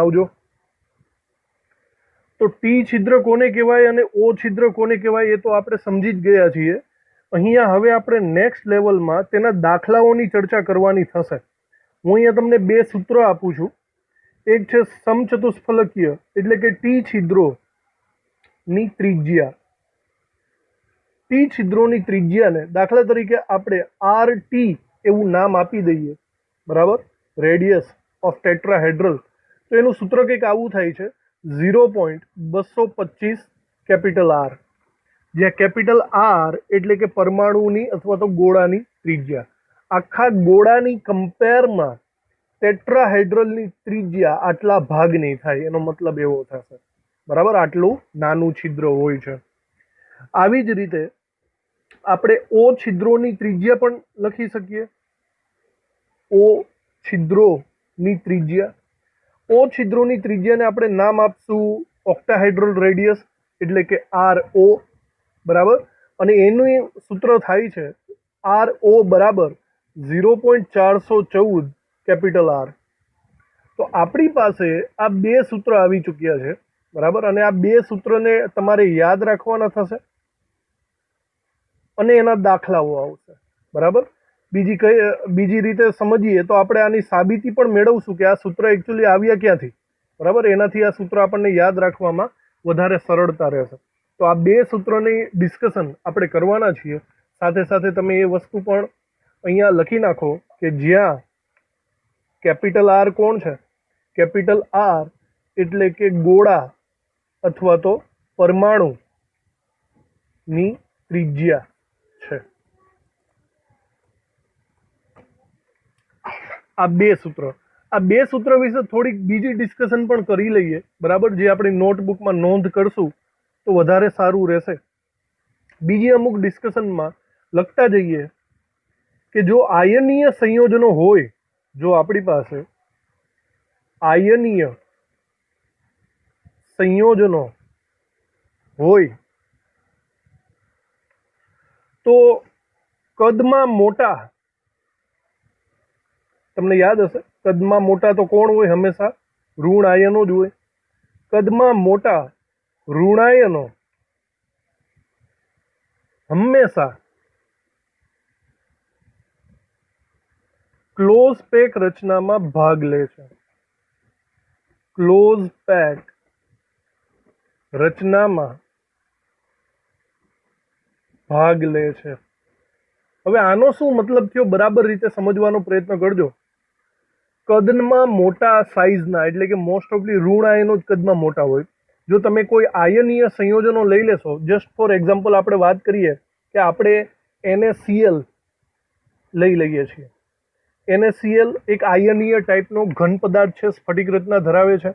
આવજો। તો ટી છિદ્ર કોને કહેવાય અને ઓ છિદ્ર કોને કહેવાય એ તો આપણે સમજી જ ગયા છીએ। અહીંયા હવે આપણે નેક્સ્ટ લેવલમાં તેના દાખલાઓની ચર્ચા કરવાની થશે। હું અહીંયા તમને બે સૂત્રો આપું છું। એક છે સમચતુષ્ફલકીય એટલે કે ટી છિદ્રોની ત્રિજ્યા। ટી છિદ્રોની ત્રિજ્યાને દાખલા તરીકે આપણે આર ટી એવું નામ આપી દઈએ, બરાબર, રેડિયસ ઓફ ટેટ્રાહેડ્રલ। તો એનું સૂત્ર કંઈક આવું થાય છે 0.225 કેપિટલ આર, જ્યાં કેપિટલ આર એટલે કે પરમાણુની અથવા તો ગોળાની ત્રિજ્યા। આખા ગોળાની કમ્પેરમાં ટેટ્રાહેડ્રલની ત્રિજ્યા આટલા ભાગની થાય, એનો મતલબ એવો થશે, બરાબર, આટલું નાનું છિદ્ર હોય છે। આવી જ રીતે આપણે ઓ છિદ્રોની ત્રિજ્યા પણ લખી શકીએ। ઓ છિદ્રોની ત્રિજ્યા, ઓ છિદ્રોની ત્રિજ્યાને આપણે નામ આપશું ઓક્ટાહેડ્રલ રેડિયસ એટલે કે આર ઓ, બરાબર, અને એનું સૂત્ર થાય છે આર ઓ બરાબર 0.414 કેપિટલ આર। તો આપણી પાસે આ બે સૂત્ર આવી ચૂક્યા છે, બરાબર, અને આ બે સૂત્રને તમારે યાદ રાખવાના થશે અને એના દાખલાઓ આવશે, બરાબર। બીજી રીતે સમજીએ તો આપણે આની સાબિતી પણ મેળવશું કે આ સૂત્ર એકચ્યુઅલી આવ્યા ક્યાંથી, બરાબર, એનાથી આ સૂત્ર આપણને યાદ રાખવામાં વધારે સરળતા રહેશે। તો આ બે સૂત્રોની ડિસ્કશન આપણે કરવાના છીએ। સાથે સાથે તમે એ વસ્તુ પણ અહીંયા લખી નાખો કે જ્યાં કેપિટલ આર કોણ છે, કેપિટલ આર એટલે કે ગોળા અથવા તો પરમાણુની ત્રિજ્યા છે। આ બે સૂત્ર વિશે થોડીક બીજી ડિસ્કશન પણ કરી લઈએ, બરાબર, જે આપણી નોટબુકમાં નોંધ કરશું તો વધારે સારું રહેશે। બીજી અમુક ડિસ્કશનમાં લખતા જઈએ કે જો આયનીય સંયોજનો હોય, જો આપણી પાસે આયનીય સંયોજનો હોય તો કદમાં મોટા, તમને યાદ હશે કદમાં મોટા તો કોણ હોય, હંમેશા ઋણ આયનો જ હોય। કદમાં મોટા ઋણાયનો હંમેશા ક્લોઝ પેક રચનામાં ભાગ લે છે। ક્લોઝ પેક રચનામાં ભાગ લે છે। હવે આનો શું મતલબ થયો બરાબર રીતે સમજવાનો પ્રયત્ન કરજો। કદમાં મોટા સાઇઝના એટલે કે મોસ્ટ ઓફલી ઋણ આયનો જ કદમાં મોટા હોય। જો તમે કોઈ આયનીય સંયોજનો લઈ લેશો, જસ્ટ ફોર એક્ઝામ્પલ આપણે વાત કરીએ કે આપણે NaCl લઈ લઈએ છીએ। NaCl એક આયનીય ટાઈપનો ઘન પદાર્થ છે, સ્ફટિક રચના ધરાવે છે।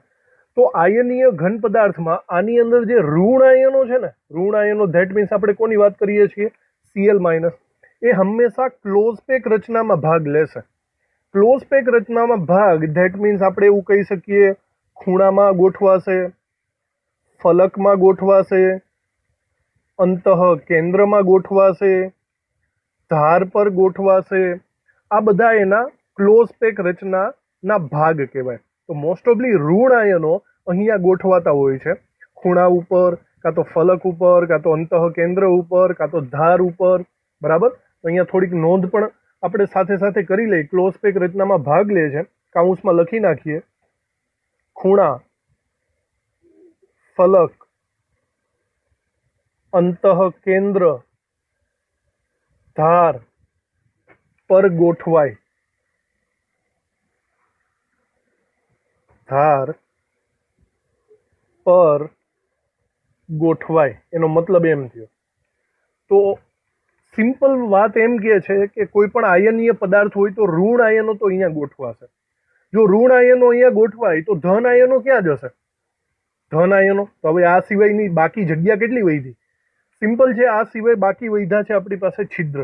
તો આયનીય ઘન પદાર્થમાં આની અંદર જે ઋણ આયનો છે ને, ઋણ આયનો ધેટ મીન્સ આપણે કોની વાત કરીએ છીએ, Cl માઇનસ, એ હંમેશા ક્લોઝ પેક રચનામાં ભાગ લેશે। ક્લોઝ પેક રચનામાં ભાગ ધેટ મીન્સ આપણે એવું કહી શકીએ ખૂણામાં ગોઠવાશે, ફલકમાં ગોઠવાશે, અંતઃ કેન્દ્રમાં ગોઠવાશે, ધાર પર ગોઠવાશે। આ બધા એના ક્લોઝ પેક રચનાના ભાગ કહેવાય। તો મોસ્ટ ઓફલી ઋણ આયનો અહીંયા ગોઠવાતા હોય છે, ખૂણા ઉપર, કાં તો ફલક ઉપર, કાં તો અંતઃ કેન્દ્ર ઉપર, કાં તો ધાર ઉપર, બરાબર। તો અહીંયા થોડીક નોંધ પણ આપણે સાથે સાથે કરી લઈએ। ક્લોઝ પેક રચનામાં ભાગ લે છે, કાઉન્સમાં લખી નાખીએ ખૂણા, ફલક, અંતઃ કેન્દ્ર, ધાર પર ગોઠવાય, ધાર પર ગોઠવાય, એનો મતલબ એમ થયો। તો સિમ્પલ વાત એમ કહે છે કે કોઈ પણ આયનીય પદાર્થ હોય તો ઋણ આયનો તો અહીંયા ગોઠવાશે। જો ઋણ આયનો અહીંયા ગોઠવાય તો ધન આયનો ક્યાં જશે, ધન આયનો। તો હવે આ સિવાયની બાકી જગ્યા કેટલી વધી, સિમ્પલ છે, આ સિવાય બાકી વધ્યા છે આપણી પાસે છિદ્ર।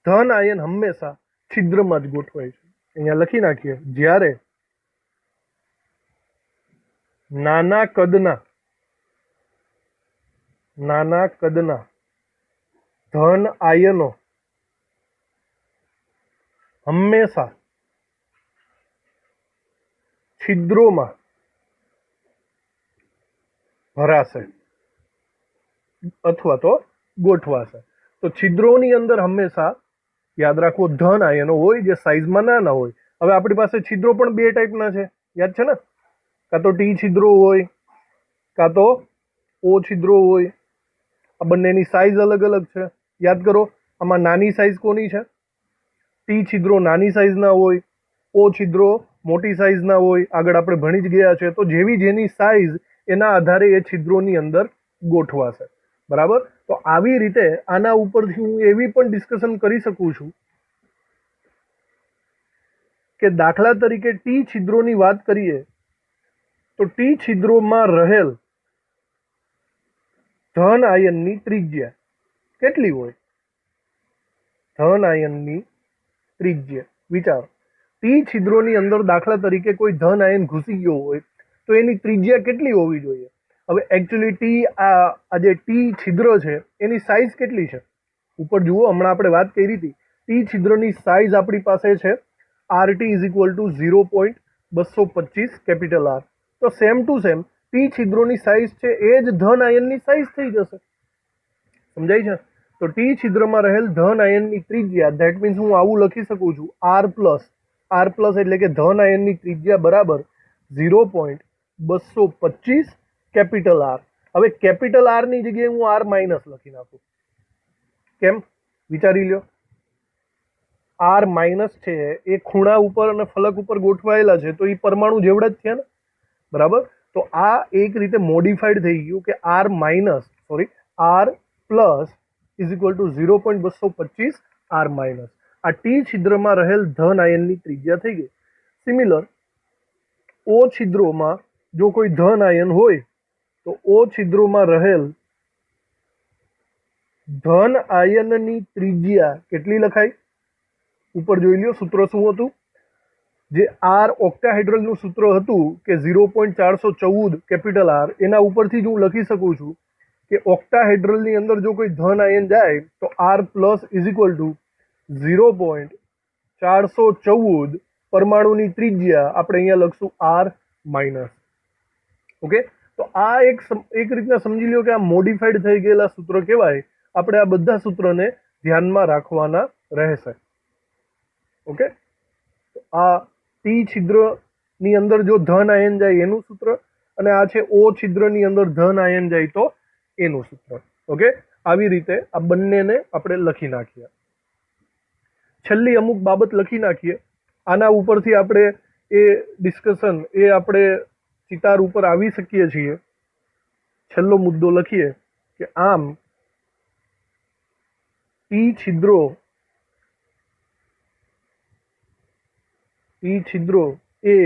ધન આયન હંમેશા છિદ્રમાં જ ગોઠવાય છે। અહીંયા લખી નાખીએ જ્યારે નાના કદના ધન આયનો હંમેશા છિદ્રોમાં ભરાશે અથવા તો ગોઠવાશે. તો છિદ્રોની અંદર હંમેશા યાદ રાખો ધન આયનો હોય જે સાઇઝમાં નાના હોય. હવે આપણી પાસે છિદ્રો પણ બે ટાઈપના છે, યાદ છે ને? કાં તો ટી છિદ્રો હોય કાં તો ઓ છિદ્રો હોય. આ બંનેની સાઇઝ અલગ અલગ છે. યાદ કરો, આમાં નાની સાઇઝ કોની છે? ટી છિદ્રો નાની સાઇઝના હોય, ઓ છિદ્રો મોટી સાઇઝના હોય. આગળ આપણે ભણી જ ગયા છે. તો જેવી જેની સાઇઝ એના આધારે એ છિદ્રોની અંદર ગોઠવાશે. બરાબર? તો આવી રીતે આના ઉપરથી હું એવી પણ ડિસ્કશન કરી શકું છું કે દાખલા તરીકે ટી છિદ્રોની વાત કરીએ તો ટી છિદ્રોમાં રહેલ ધન આયનની ત્રિજ્યા કેટલી હોય? ધન આયનની ત્રિજ્યા વિચારો. ટી છિદ્રોની અંદર દાખલા તરીકે કોઈ ધન આયન ઘૂસી ગયો હોય તો એની ત્રિજ્યા કેટલી હોવી જોઈએ? હવે એકચ્યુઅલી આ જે ટી છિદ્ર છે એની સાઇઝ કેટલી છે? ઉપર જુઓ, હમણાં આપણે વાત કરી હતી. ટી છિદ્રની સાઇઝ આપણી પાસે છે RT is equal to 0.225 capital R. તો સેમ ટુ સેમ ટી છિદ્રોની સાઇઝ છે એ જ ધન આયનની સાઇઝ થઈ જશે. સમજાય છે? તો ટી છિદ્રમાં રહેલ ધન આયનની ત્રિજ્યા, ધેટ મીન્સ હું આવું લખી શકું છું R પ્લસ એટલે કે ધન આયનની ત્રિજ્યા બરાબર 0.225 કેપિટલ R. હવે કેપિટલ R ની જગ્યાએ હું R માઇનસ લખી નાખું. કેમ? વિચારી લ્યો. R માઇનસ છે એ ખૂણા ઉપર અને ફલક ઉપર ગોઠવાયેલા છે તો એ પરમાણુ જેવડા જ થયા ને. બરાબર? તો આ એક રીતે મોડિફાઈડ થઈ ગયું કે R plus is equal to 0.225 R minus. આ ટી છિદ્રમાં રહેલ ધન આયનની ત્રિજ્યા થઈ ગઈ. સિમિલર ઓ છિદ્રોમાં જો કોઈ ધન આયન હોય તો ઓ છિદ્રોમાં રહેલ ધન આયનની ત્રિજ્યા કેટલી લખાય? ઉપર જોઈ લ્યો સૂત્ર શું હતું? જે R ઓક્ટાહેડ્રલનું સૂત્ર હતું કે 0.414 કેપિટલ R, એના ઉપરથી જ હું લખી શકું છું કે ઓક્ટાહેડ્રલની અંદર જો કોઈ ધન આયન જાય તો R plus is equal to 0.414 પરમાણુની ત્રિજ્યા આપણે અહીંયા લખશું R માઇનસ. ઓકે? તો આ એક રીતના સમજી લો કે આ મોડિફાઈડ થઈ ગયેલા સૂત્ર કહેવાય. આપણે આ બધા સૂત્રને ધ્યાનમાં રાખવાના રહેશે. ઓકે? આ ટી છિદ્રની અંદર જો ધન આયન જાય એનું સૂત્ર, અને આ છે ઓ છિદ્રની અંદર ધન આયન જાય તો એનું સૂત્ર. ઓકે? આવી રીતે આ બંનેને આપણે લખી નાખીએ. છેલ્લી અમુક બાબત લખી નાખીએ. આના ઉપરથી આપણે એ ડિસ્કશન આપણે ચિતાર ઉપર આવી શકીએ છીએ. છેલ્લો મુદ્દો લખીએ કે આમ ટી છિદ્રો એ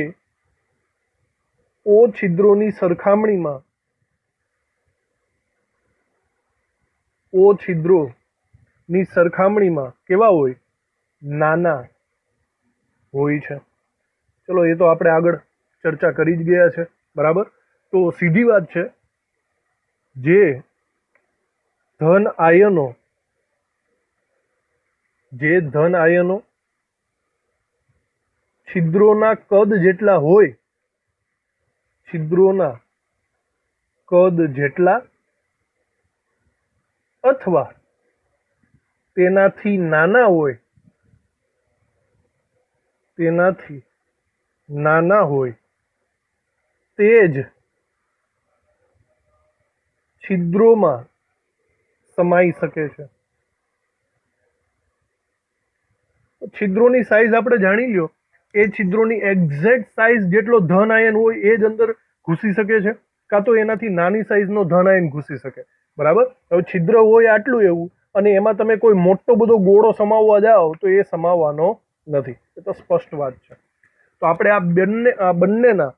ઓ છિદ્રોની સરખામણીમાં કેવા હોય? નાના હોય છે. ચલો, એ તો આપણે આગળ ચર્ચા કરી જ ગયા છે. બરાબર? તો સીધી વાત છે, જે ધન આયનો છિદ્રોના કદ જેટલા અથવા તેનાથી નાના હોય તે જ છિદ્રોમાં સમાઈ શકે છે. છિદ્રોની સાઇઝ આપણે જાણી લ્યો. એ છિદ્રોની એક્ઝેક્ટ સાઇઝ જેટલો ધન આયન હોય એ જ અંદર ઘૂસી શકે છે, કાં તો એનાથી નાની સાઇઝનો ધન આયન ઘૂસી શકે. બરાબર? હવે છિદ્ર હોય આટલું એવું અને એમાં તમે કોઈ મોટો બધો ગોળો સમાવવા જાઓ તો એ સમાવવાનો નથી. એ તો સ્પષ્ટ વાત છે. તો આપણે આ બંનેના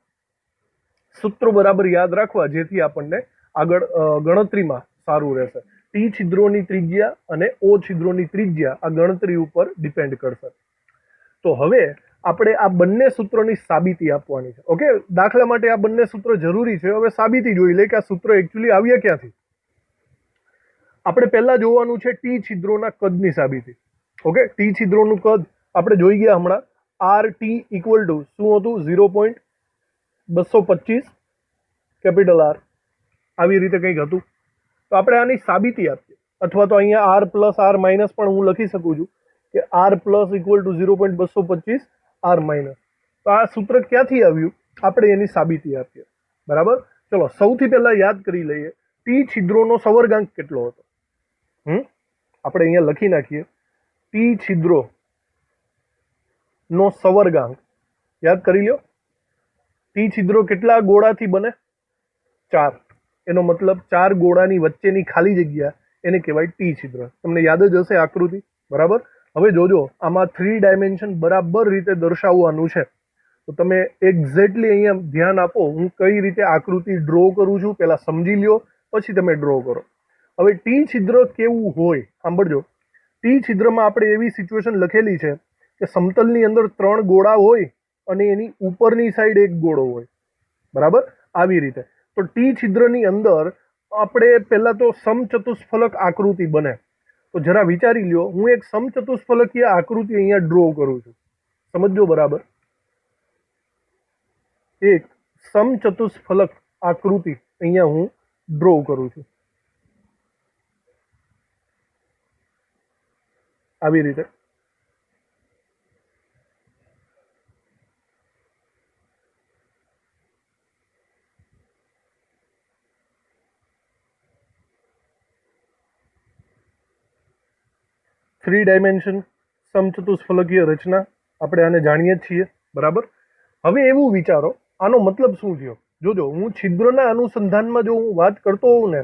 સૂત્રો બરાબર યાદ રાખવા, જેથી આપણને આગળ ગણતરીમાં સારું રહેશે. ટી છિદ્રોની ત્રિજ્યા અને ઓ છિદ્રોની ત્રિજ્યા આ ગણતરી ઉપર ડિપેન્ડ કરશે. તો હવે આપણે આ બંને સૂત્રોની સાબિતી આપવાની છે. ઓકે? દાખલા માટે આ બંને સૂત્ર જરૂરી છે. હવે સાબિતી જોઈ લે કે આ સૂત્ર એકચ્યુઅલી આવ્યા ક્યાંથી. આપણે પહેલા જોવાનું છે ટી છિદ્રોના કદની સાબિતી. ઓકે? ટી છિદ્રોનું કદ આપણે જોઈ ગયા હમણાં. RT ઇક્વલ ટુ શું હતું? 0.225 કેપિટલ R. આવી રીતે કંઈક હતું. તો આપણે આની સાબિતી આપીએ, અથવા તો અહીંયા આર પ્લસ આર માઇનસ પણ હું લખી શકું છું કે R plus equal to 0.225 R minus. તો આ સૂત્ર ક્યાંથી આવ્યું, આપણે એની સાબિતી આપીએ. બરાબર, ચલો સૌથી પહેલા યાદ કરી લઈએ ટી છિદ્રોનો સવર્ગાંક કેટલો હતો. આપણે અહીંયા લખી નાખીએ ટી છિદ્રો નો સવર્ગાંક. યાદ કરી લો, ટી છિદ્રો કેટલા ગોળાથી બને? 4. એનો મતલબ 4 ગોળાની વચ્ચેની ખાલી જગ્યા એને કહેવાય ટી છિદ્ર. તમને યાદ જ હશે આકૃતિ. બરાબર, હવે જોજો આમાં 3 ડાયમેન્શન બરાબર રીતે દર્શાવવાનું છે. તો તમે એક્ઝેક્ટલી અહીંયા ધ્યાન આપો, હું કઈ રીતે આકૃતિ ડ્રો કરું છું પહેલા સમજી લ્યો, પછી તમે ડ્રો કરો. હવે ટી છિદ્ર કેવું હોય સાંભળજો. ટી છિદ્રમાં આપણે એવી સિચ્યુએશન લખેલી છે કે સમતલની અંદર 3 ગોળા હોય અને એની ઉપરની સાઈડ એક ગોળો હોય. બરાબર, આવી રીતે. તો ટી છિદ્રની અંદર આપણે પહેલા તો સમચતુષ્ફલક આકૃતિ બને. તો જરા વિચારી લ્યો, હું એક સમચતુષ્ફલકીય આકૃતિ અહીંયા ડ્રો કરું છું. સમજો બરાબર, એક સમચતુષ્ફલક આકૃતિ અહીંયા હું ડ્રો કરું છું આવી રીતે. થ્રી ડાયમેન્શન સમચતુષ્ફલકીય રચના, આપણે આને જાણીએ જ છીએ. બરાબર, હવે એવું વિચારો આનો મતલબ શું થયો. જોજો, હું છિદ્રના અનુસંધાનમાં જો હું વાત કરતો હોઉં ને,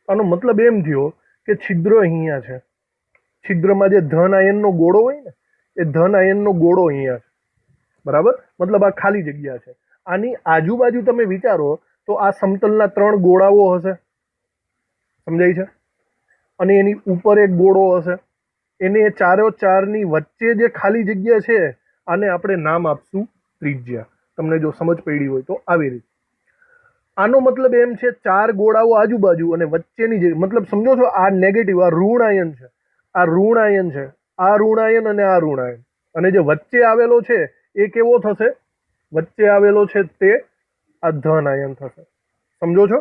આનો મતલબ એમ થયો કે છિદ્ર અહીંયા છે. છિદ્રમાં જે ધન આયનનો ગોળો હોય ને, એ ધન આયનનો ગોળો અહીંયા છે. બરાબર, મતલબ આ ખાલી જગ્યા છે. આની આજુબાજુ તમે વિચારો તો આ સમતલના 3 ગોળાઓ હશે. સમજાય છે? અને એની ઉપર એક ગોળો હશે. એને 4ની વચ્ચે જે ખાલી જગ્યા છે આને આપણે નામ આપશું ત્રિજ્યા. તમને જો સમજ પડી હોય તો આવી રીતે. આનો મતલબ એમ છે 4 ગોળાઓ આજુબાજુ અને વચ્ચેની જે, મતલબ સમજો છો, આ નેગેટિવ, આ ઋણ આયન છે, આ ઋણ આયન છે, આ ઋણ આયન અને આ ઋણ આયન. અને જે વચ્ચે આવેલો છે એ કેવો થશે? વચ્ચે આવેલો છે તે આ ધન આયન થશે. સમજો છો?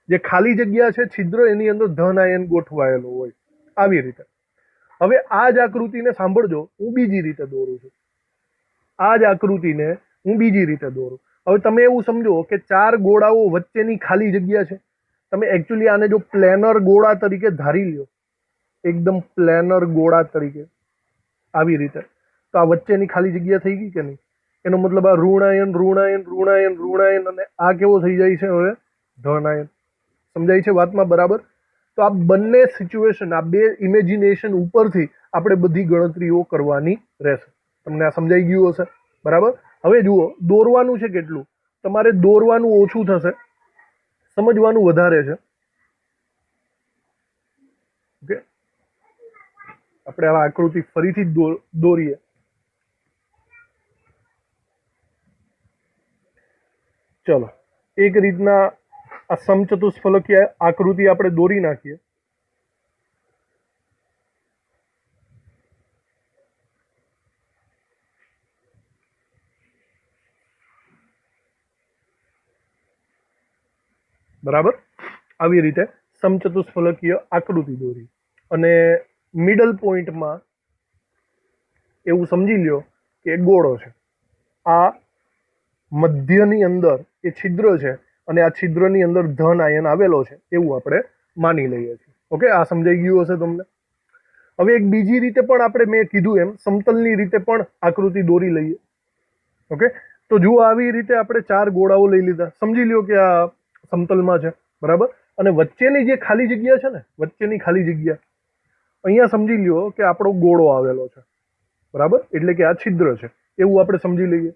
જે ખાલી જગ્યા છે છિદ્ર, એની અંદર ધન આયન ગોઠવાયેલો હોય આવી રીતે. હવે આ જ આકૃતિને સાંભળજો, હું બીજી રીતે દોરું છું. આ જ આકૃતિને હું બીજી રીતે દોરું. હવે તમે એવું સમજો કે 4 ગોળાઓ વચ્ચેની ખાલી જગ્યા છે. તમે એકચ્યુઅલી આને જો પ્લેનર ગોળા તરીકે ધારી લ્યો, એકદમ પ્લેનર ગોળા તરીકે આવી રીતે, તો આ વચ્ચેની ખાલી જગ્યા થઈ ગઈ કે નહીં? એનો મતલબ આ ઋણાયન ઋણાયન ઋણાયન ઋણાયન અને આ કેવો થઈ જાય છે હવે? ધનાયન. સમજાય છે વાતમાં બરાબર? તો આ બંને સિચ્યુએશન, આ બે ઇમેજિનેશન ઉપરથી આપણે બધી ગણતરીઓ કરવાની રહેશે. તમને આ સમજાઈ ગયું હશે? બરાબર. હવે જુઓ, દોરવાનું છે કેટલું, તમારે દોરવાનું ઓછું થશે, સમજવાનું વધારે છે. ઓકે, આપણે આ આકૃતિ ફરીથી દોરીએ. ચલો, એક રીતના આ સમચતુષ્ફલકીય આકૃતિ આપણે દોરી નાખીએ. બરાબર, આવી રીતે સમચતુષ્ફલકીય આકૃતિ દોરી અને મિડલ પોઈન્ટમાં એવું સમજી લ્યો કે એક ગોળો છે. આ મધ્યની અંદર એ છિદ્ર છે અને આ છિદ્રની અંદર ધન આયન આવેલો છે એવું આપણે માની લઈએ છીએ. ઓકે, આ સમજાઈ ગયું હશે તમને? હવે એક બીજી રીતે પણ આપણે, મેં કીધું એમ, સમતલની રીતે પણ આકૃતિ દોરી લઈએ. ઓકે, તો જુઓ, આવી રીતે આપણે 4 ગોળાઓ લઈ લીધા. સમજી લ્યો કે આ સમતલમાં છે. બરાબર, અને વચ્ચેની જે ખાલી જગ્યા છે ને, વચ્ચેની ખાલી જગ્યા, અહીંયા સમજી લ્યો કે આપણો ગોળો આવેલો છે. બરાબર, એટલે કે આ છિદ્ર છે એવું આપણે સમજી લઈએ.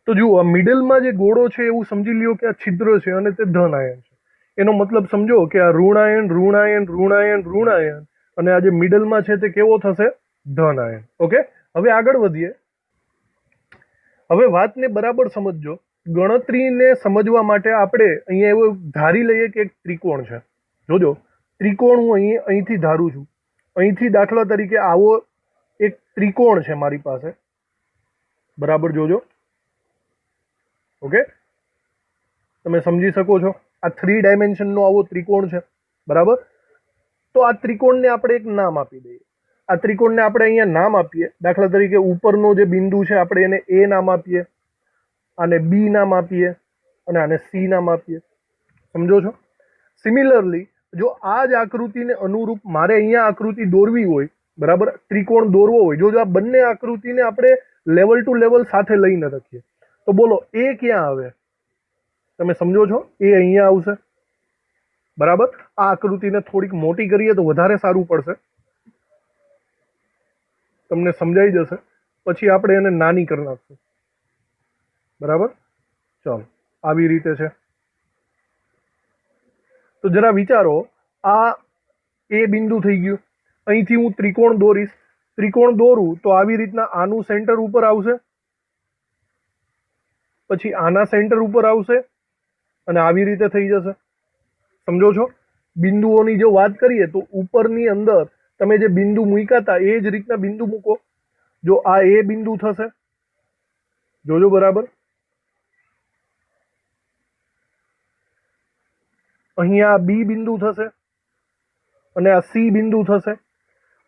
તો જુઓ, આ મિડલમાં જે ગોળો છે એવું સમજી લ્યો કે આ છિદ્ર છે અને તે ધન આયન છે. એનો મતલબ સમજો કે આ ઋણાયન ઋણાયન ઋણાયન ઋણાયન અને આ જે મિડલમાં છે તે કેવો થશે? ધન આયન. ઓકે, હવે આગળ વધીએ. હવે વાતને બરાબર સમજજો. ગણતરીને સમજવા માટે આપણે અહીંયા એવું ધારી લઈએ કે એક ત્રિકોણ છે. જોજો, ત્રિકોણ હું અહીંથી ધારું છું. અહીંથી દાખલા તરીકે આવો એક ત્રિકોણ છે મારી પાસે. બરાબર, જોજો. ઓકે, તમે સમજી શકો છો. આ 3 ડાયમેન્શનનો આવો ત્રિકોણ છે, બરાબર. તો આ ત્રિકોણને આપણે એક નામ આપી દઈએ. આ ત્રિકોણને આપણે અહીંયા નામ આપીએ. દાખલા તરીકે ઉપરનો જે બિંદુ છે આપણે એને એ નામ આપીએ, આને બી નામ આપીએ અને આને સી નામ આપીએ. સમજો છો? સિમિલરલી જો આ જ આકૃતિને અનુરૂપ મારે અહીંયા આકૃતિ દોરવી હોય, બરાબર, ત્રિકોણ દોરવો હોય, જો આ બંને આકૃતિને આપણે લેવલ ટુ લેવલ સાથે લઈને રાખીએ તો બોલો એ ક્યાં આવે? તમે સમજો છો? એ અહીંયા આવશે, બરાબર. આ આકૃતિને થોડીક મોટી કરીએ તો વધારે સારું પડશે, તમને સમજાઈ જશે. પછી આપણે એને નાની કરી નાખશું, બરાબર. ચાલો, આવી રીતે છે. તો જરા વિચારો, આ એ બિંદુ થઈ ગયું. અહીંથી હું ત્રિકોણ દોરીશ. ત્રિકોણ દોરું તો આવી રીતના આનું સેન્ટર ઉપર આવશે, પછી આના સેન્ટર ઉપર આવશે અને આવી રીતે થઈ જશે. સમજો છો? બિંદુઓની જો વાત કરીએ તો ઉપરની અંદર તમે જે બિંદુ મૂક્યા હતા એ જ રીતના બિંદુ મૂકો. જો આ એ બિંદુ થશે, જોજો બરાબર. અહીંયા બી બિંદુ થશે અને આ સી બિંદુ થશે.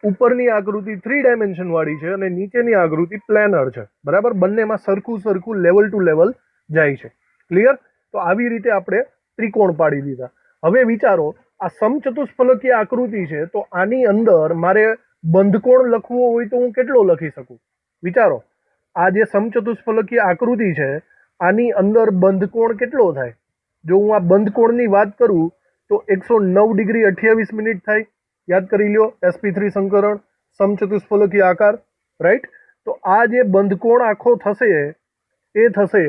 ઉપરની આકૃતિ 3 ડાયમેન્શન વાળી છે અને નીચેની આકૃતિ પ્લેનર છે, બરાબર. બંનેમાં સરખું સરખું લેવલ ટુ લેવલ જાય છે. ક્લિયર? તો આવી રીતે આપણે ત્રિકોણ પાડી દીધા. હવે વિચારો, આ સમચતુષ્ફલકીય આકૃતિ છે તો આની અંદર મારે બંધકોણ લખવો હોય તો હું કેટલો લખી શકું? વિચારો, આ જે સમચતુષ્ફલકીય આકૃતિ છે આની અંદર બંધકોણ કેટલો થાય? જો હું આ બંધકોણની વાત કરું તો 109 ડિગ્રી 28 મિનિટ થાય. યાદ કરી લ્યો, sp3 સંકરણ, સમચતુષ્ફલકીય આકાર, રાઈટ. તો આ જે બંધકોણ આખો થશે એ થશે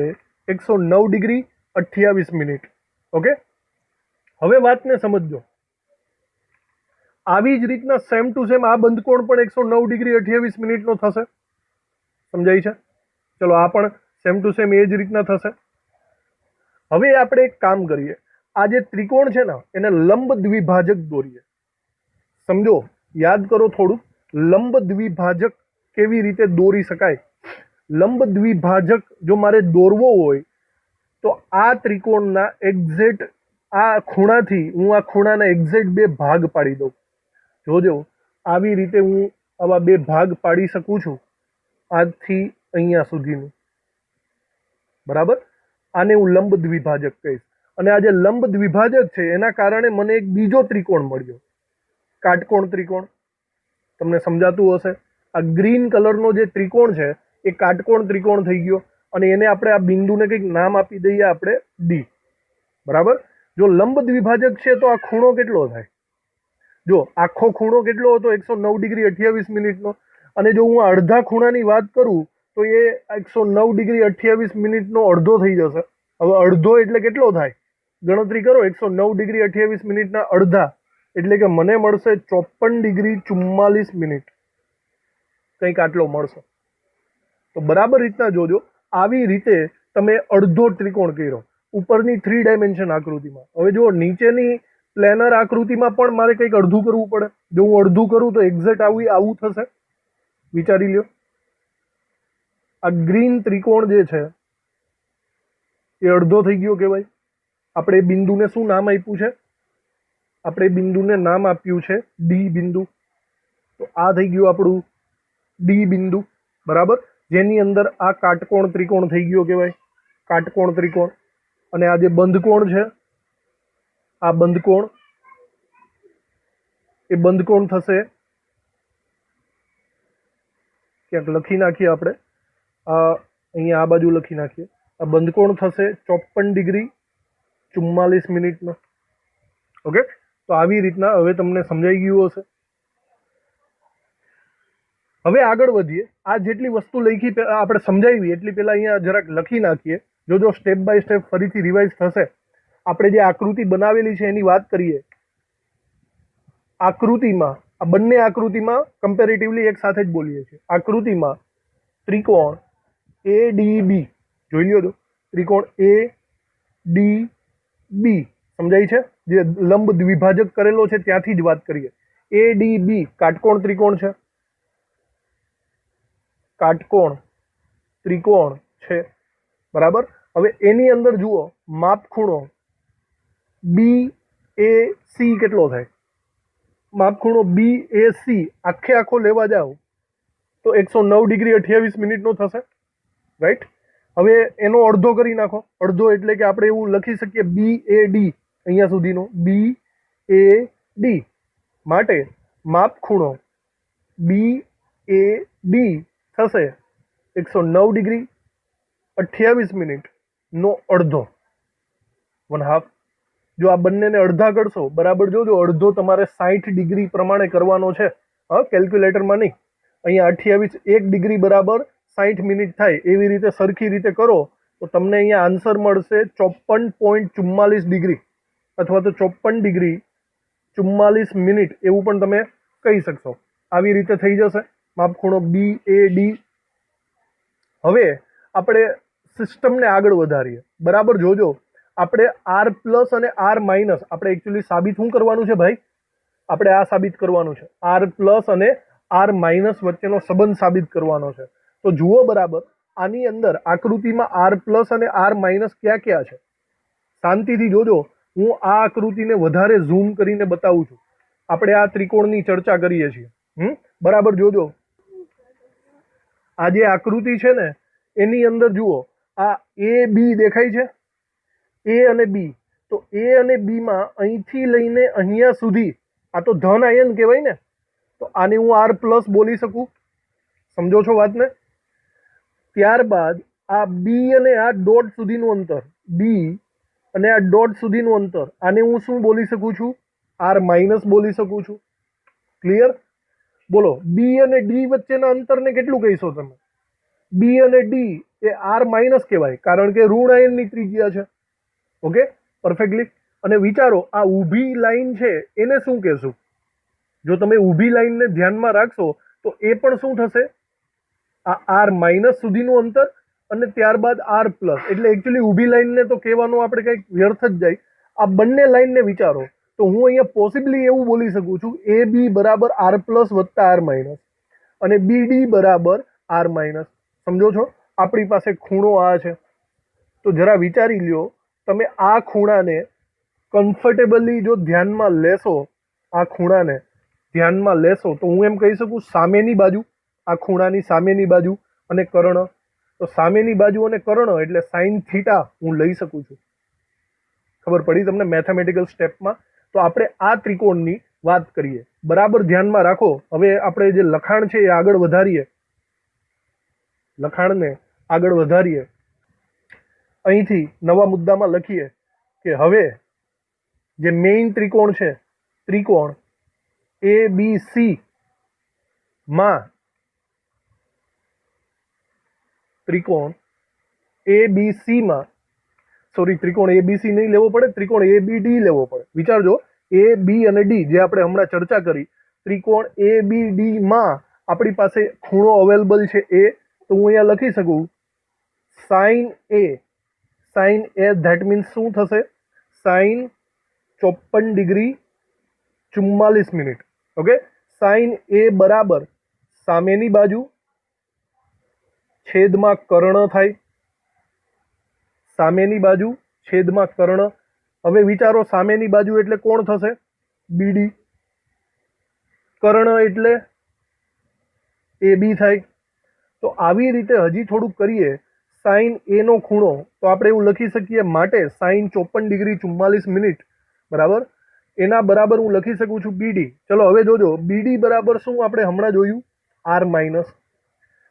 109 ડિગ્રી 28 મિનિટ. ઓકે, હવે વાતને સમજો. આવી જ રીતના સેમ ટુ સેમ આ બંધકોણ પણ 109 ડિગ્રી 28 મિનિટનો થશે. સમજાય છે? ચલો, આ પણ સેમ ટુ સેમ એ જ રીતના થશે. હવે આપણે એક કામ કરીએ, આ જે ત્રિકોણ છે ને એને લંબ દ્વિભાજક દોરીએ. સમજો, યાદ કરો થોડું, લંબ દ્વિભાજક કેવી રીતે દોરી શકાય. લંબ દ્વિભાજક જો મારે દોરવો હોય તો આ ત્રિકોણના એક્ઝેક્ટ આ ખૂણાથી હું આ ખૂણાના એક્ઝેક્ટ 2 ભાગ પાડી દઉં. જોજો, આવી રીતે હું આવા 2 ભાગ પાડી શકું છું, આજથી અહીંયા સુધીનું, બરાબર. આને હું લંબ દ્વિભાજક કહીશ. અને આ જે લંબ દ્વિભાજક છે એના કારણે મને એક બીજો ત્રિકોણ મળ્યો, કાટકોણ ત્રિકોણ. તમને સમજાતું હશે? આ ગ્રીન કલરનો જે ત્રિકોણ છે એ કાટકોણ ત્રિકોણ થઈ ગયો અને એને આપણે આ બિંદુને કંઈક નામ આપી દઈએ આપણે ડી, બરાબર. જો લંબ દ્વિભાજક છે તો આ ખૂણો કેટલો થાય? જો આખો ખૂણો કેટલો હતો? 109 ડિગ્રી 28 મિનિટનો. અને જો હું અડધા ખૂણાની વાત કરું તો એ 109 ડિગ્રી 28 મિનિટનો અડધો થઈ જશે. હવે અડધો એટલે કેટલો થાય? ગણતરી કરો. 109 ડિગ્રી 28 મિનિટના અડધા એટલે કે મને મળશે 54 ડિગ્રી 44 મિનિટ, કંઈક આટલો મળશે. તો બરાબર રીતના જોજો, આવી રીતે તમે અડધો ત્રિકોણ કર્યો ઉપરની 3 ડાયમેન્શન આકૃતિમાં. હવે જો નીચેની પ્લેનર આકૃતિમાં પણ મારે કંઈક અડધું કરવું પડે. જો હું અડધું કરું તો એક્ઝેક્ટ આવું થશે. વિચારી લ્યો, આ ગ્રીન ત્રિકોણ જે છે એ અડધો થઈ ગયો કહેવાય. આપણે બિંદુને શું નામ આપ્યું છે? આપણે બિંદુને નામ આપ્યું છે ડી બિંદુ. તો આ થઈ ગયું આપણું ડી બિંદુ, બરાબર. જેની અંદર આ કાટકોણ ત્રિકોણ થઈ ગયો કહેવાય, કાટકોણ ત્રિકોણ. અને આ જે બંધકોણ છે, આ બંધકોણ, એ બંધકોણ થશે, ક્યાંક લખી નાખીએ આપણે, અહીંયા આ બાજુ લખી નાખીએ. આ બંધકોણ થશે 54 ડિગ્રી 44 મિનિટનો. ઓકે, તો આવી રીતના હવે તમને સમજાઈ ગયું હશે. હવે આગળ વધીએ. આ જેટલી વસ્તુ લખી આપણે સમજાવી એટલી પહેલા અહીંયા જરાક લખી નાખીએ. જો સ્ટેપ બાય સ્ટેપ ફરીથી રિવાઇઝ થશે. આપણે જે આકૃતિ બનાવેલી છે એની વાત કરીએ. આકૃતિમાં આ બંને આકૃતિમાં કમ્પેરેટિવલી એક સાથે જ બોલીએ છીએ. આકૃતિમાં ત્રિકોણ ADB જોઈ લ્યો તો, ત્રિકોણ ADB સમજાય છે? જે લંબ દ્વિભાજક કરેલો છે ત્યાંથી જ વાત કરીએ. ADB કાટકોણ ત્રિકોણ છે, કાટકોણ ત્રિકોણ છે, બરાબર. હવે એની અંદર જુઓ માપ ખૂણો BAC કેટલો થાય? માપ ખૂણો BAC આખે આખો લેવા જાઓ તો 109 ડિગ્રી 28 મિનિટનો થશે, રાઈટ? હવે એનો અડધો કરી નાખો. અડધો એટલે કે આપણે એવું લખી શકીએ BAD, અહીંયા સુધીનો BAD માટે માપ ખૂણો BAD થશે 109 ડિગ્રી 28 મિનિટનો અડધો, 1/2. જો આ બંનેને અડધા કરશો, બરાબર જોજો, અડધો તમારે 60 ડિગ્રી પ્રમાણે કરવાનો છે, હા, કેલ્ક્યુલેટરમાં નહીં. અહીંયા 28 1 ડિગ્રી બરાબર 60 મિનિટ થાય, એવી રીતે સરખી રીતે કરો તો તમને અહીંયા આન્સર મળશે 54.44 ડિગ્રી અથવા તો 54 ડિગ્રી 44 મિનિટ, એવું પણ તમે કહી શકશો. આવી રીતે થઈ જશે માપ ખૂણો BAD. હવે આપણે સિસ્ટમને આગળ વધારીએ, બરાબર જોજો. આપણે R પ્લસ અને R માઇનસ આપણે એકચ્યુઅલી સાબિત શું કરવાનું છે ભાઈ? આપણે આ સાબિત કરવાનું છે, R પ્લસ અને R માઇનસ વચ્ચેનો સંબંધ સાબિત કરવાનો છે. તો જુઓ બરાબર, આની અંદર આકૃતિમાં R પ્લસ અને R માઇનસ ક્યાં ક્યાં છે? શાંતિથી જોજો, હું આ આકૃતિને વધારે ઝૂમ કરીને બતાવું છું. આપણે આ ત્રિકોણની ચર્ચા કરીએ છીએ, બરાબર જોજો. આ જે આકૃતિ છે ને એની અંદર જુઓ, આ AB દેખાય છે, A અને B. તો A અને B માં અહીંથી લઈને અહીંયા સુધી આ તો ધન આયન કહેવાય ને, તો આને હું R પ્લસ બોલી શકું. સમજો છો વાતને? ત્યારબાદ આ B અને આ ડોટ સુધીનું અંતર, B અને આ ડોટ સુધીનું અંતર, આને હું શું બોલી શકું છું? R માઇનસ બોલી શકું છું. ક્લિયર? બોલો, B અને D વચ્ચેના અંતરને કેટલું કહીશો તમે? B અને D એ R માઇનસ કહેવાય, કારણ કે ઋણ આયનની ત્રિજ્યા છે. Okay, perfectly. અને વિચારો, આ ઊભી લાઈન છે એને શું કહેશું? જો તમે ઊભી લાઈનને ધ્યાનમાં રાખશો તો એ પણ શું થશે? આ R માઇનસ સુધીનું અંતર અને ત્યારબાદ R પ્લસ, એટલે એકચ્યુઅલી ઊભી લાઈનને તો કહેવાનું આપણે કંઈક વ્યર્થ જ જાય. આ બંને લાઈનને વિચારો તો હું અહીંયા પોસિબલી એવું બોલી શકું છું, AB બરાબર R પ્લસ વત્તા R માઇનસ અને BD બરાબર R માઇનસ. સમજો છો? આપણી પાસે ખૂણો આ છે, તો જરા વિચારી લ્યો, તમે આ ખૂણાને કમ્ફર્ટેબલી જો ધ્યાનમાં લેશો, આ ખૂણાને ધ્યાનમાં લેશો તો હું એમ કહી શકું સામેની બાજુ, આ ખૂણાની સામેની બાજુ અને કર્ણ. તો સામેની બાજુ અને કર્ણ એટલે સાઇન થીટા હું લઈ શકું છું. ખબર પડી તમને મેથેમેટિકલ સ્ટેપમાં? તો આપણે આ ત્રિકોણની વાત કરીએ, બરાબર ધ્યાનમાં રાખો. હવે આપણે જે લખાણ છે એ આગળ વધારીએ, લખાણને આગળ વધારીએ. અહીંથી નવા મુદ્દામાં લખીએ કે હવે જે મેઇન ત્રિકોણ છે, ત્રિકોણ ABC માં, ત્રિકોણ ABC માં, સોરી, ત્રિકોણ ABC નહીં લેવો પડે, ત્રિકોણ ABD લેવો પડે. વિચારજો, A, B અને D જે આપણે હમણાં ચર્ચા કરી, ત્રિકોણ ABD માં આપણી પાસે ખૂણો અવેલેબલ છે A. તો હું અહીંયા લખી શકું sine A. Sine A that means શું થશે? Sine 54 degree 44 minute. Okay, sine A બરાબર સામેની બાજુ છેદમાં કર્ણ થાય, સામેની બાજુ છેદમાં કર્ણ. હવે વિચારો, સામેની બાજુ એટલે કોણ થશે? BD. કર્ણ એટલે AB થાય. તો આવી રીતે હજી થોડુંક કરીએ. સાઇન A નો ખૂણો તો આપણે એવું લખી શકીએ, માટે સાઇન 54 ડિગ્રી 44 મિનિટ બરાબર, એના બરાબર હું લખી શકું છું BD. ચલો હવે જોજો, BD બરાબર શું આપણે હમણાં જોયું? R માઇનસ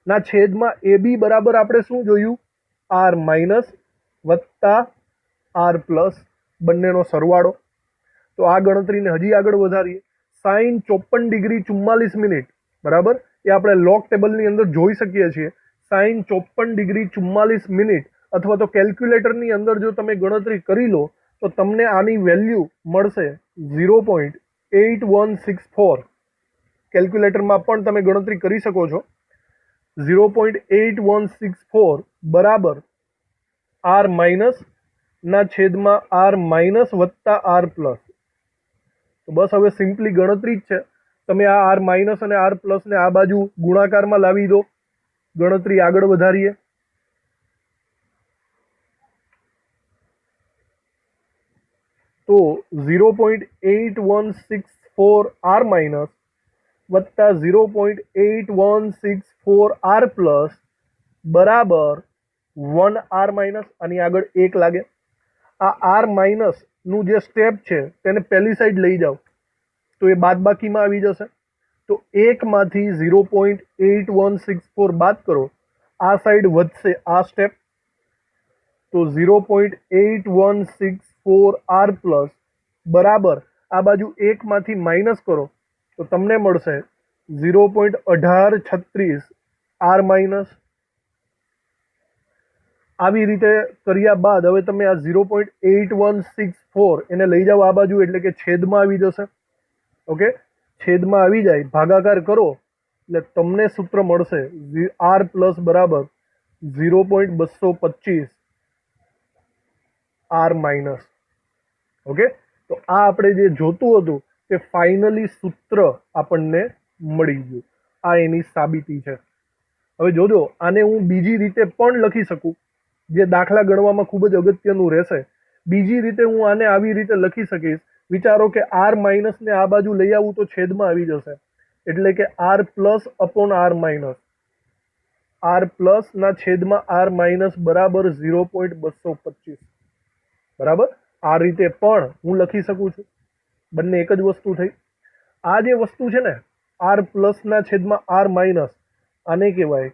ના છેદમાં AB બરાબર આપણે શું જોયું? R માઇનસ વત્તા R પ્લસ, બંનેનો સરવાળો. તો આ ગણતરીને હજી આગળ વધારીએ. સાઇન 54 ડિગ્રી 44 મિનિટ બરાબર, એ આપણે લોગ ટેબલની અંદર જોઈ શકીએ છીએ. સાઇન 54 ડિગ્રી 44 મિનિટ અથવા તો કેલ્ક્યુલેટરની અંદર જો તમે ગણતરી કરી લો તો તમને આની વેલ્યુ મળશે 0.8164. કેલ્ક્યુલેટરમાં પણ તમે ગણતરી કરી શકો છો. 0.8164 બરાબર R માઇનસ ના છેદમાં R માઇનસ વત્તા R પ્લસ. તો બસ હવે સિમ્પલી ગણતરી જ છે. તમે આ R માઇનસ અને R પ્લસને આ બાજુ ગુણાકારમાં લાવી દો. ગણતરી આગળ વધારીએ. તો 0.8164 r માઇનસ વત્તા 0.8164 r પ્લસ બરાબર 1 r માઇનસ, આની આગળ 1 લાગે. આ r માઇનસ નું જે સ્ટેપ છે તેને પહેલી સાઈડ લઈ જાઓ તો એ બાદબાકીમાં આવી જશે. તો 1 માંથી 0.8164 બાદ કરો, આ સાઈડ વધશે આ સ્ટેપ, તો 0.8164 r પ્લસ બરાબર આ બાજુ 1 માંથી માઇનસ કરો તો તમને મળશે 0.1836 r માઇનસ. આવી રીતે કર્યા બાદ હવે તમે આ 0.8164 એને લઈ જાઓ આ બાજુ, એટલે કે છેદમાં આવી જશે. ઓકે, છેદમાં આવી જાય, ભાગાકાર કરો એટલે તમને સૂત્ર મળશે r પ્લસ બરાબર 0.225 r માઇનસ. ઓકે, તો આ આપણે જે જોતું હતું તે ફાઇનલી સૂત્ર આપણને મળી ગયું. આ એની સાબિતી છે. હવે જોજો, આને હું બીજી રીતે પણ લખી શકું, જે દાખલા ગણવામાં ખૂબ જ અગત્યનું રહેશે. બીજી રીતે હું આને આવી રીતે લખી શકીશ. વિચારો કે r માઇનસ ને આ બાજુ લઈ આવું તો છેદમાં આવી જશે, એટલે કે r plus upon r minus, r plus ના છેદમાં r માઇનસ બરાબર 0.225. બરાબર, આ રીતે પણ હું લખી શકું છું. બંને એક જ વસ્તુ થઈ. આ જે વસ્તુ છે ને r પ્લસ ના છેદમાં r માઇનસ, આને કહેવાય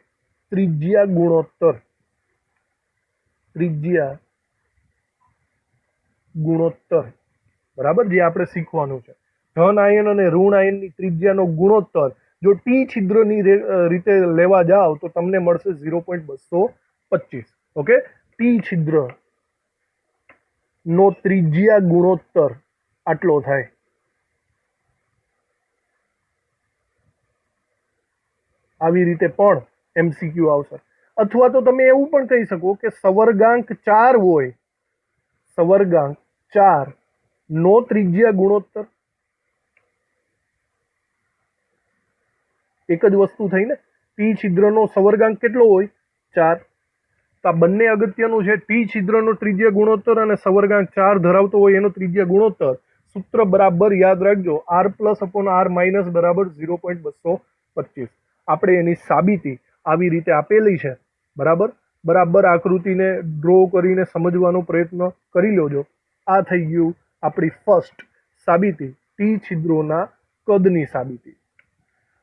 ત્રિજ્યા ગુણોત્તર. ત્રિજ્યા ગુણોત્તર, બરાબર, જે આપણે શીખવાનું છે. ધન આયન અને ઋણ આયનની ત્રિજ્યાનો ગુણોત્તર જો ટી છિદ્રની રીતે લેવા જાઓ તો તમને મળશે 0.225. ઓકે, ટી છિદ્ર નો ત્રિજ્યા ગુણોત્તર આટલો થાય. આવી રીતે પણ એમસીક્યુ આવશે. અથવા તો તમે એવું પણ કહી શકો કે સવર્ગાંક 4 હોય, સવર્ગાંક 4 નો ત્રિજ્યા ગુણોત્તર. એક જ વસ્તુ થઈ ને. ટી છિદ્રનો સવર્ગાંક કેટલો હોય? 4. તો આ બંને અગત્યનું છે. ટી છિદ્રનો ત્રિજ્યા ગુણોત્તર અને સવર્ગાંક 4 ધરાવતો હોય એનો ત્રિજ્યા ગુણોત્તર. સૂત્ર બરાબર યાદ રાખજો, r plus upon r minus બરાબર 0.225. આપણે એની સાબિતી આવી રીતે આપેલી છે. બરાબર, બરાબર આકૃતિને ડ્રો કરીને સમજવાનો પ્રયત્ન કરી લેજો. આ થઈ ગયું આપણી ફર્સ્ટ સાબિતી, ટી છિદ્રોના કદની સાબિતી.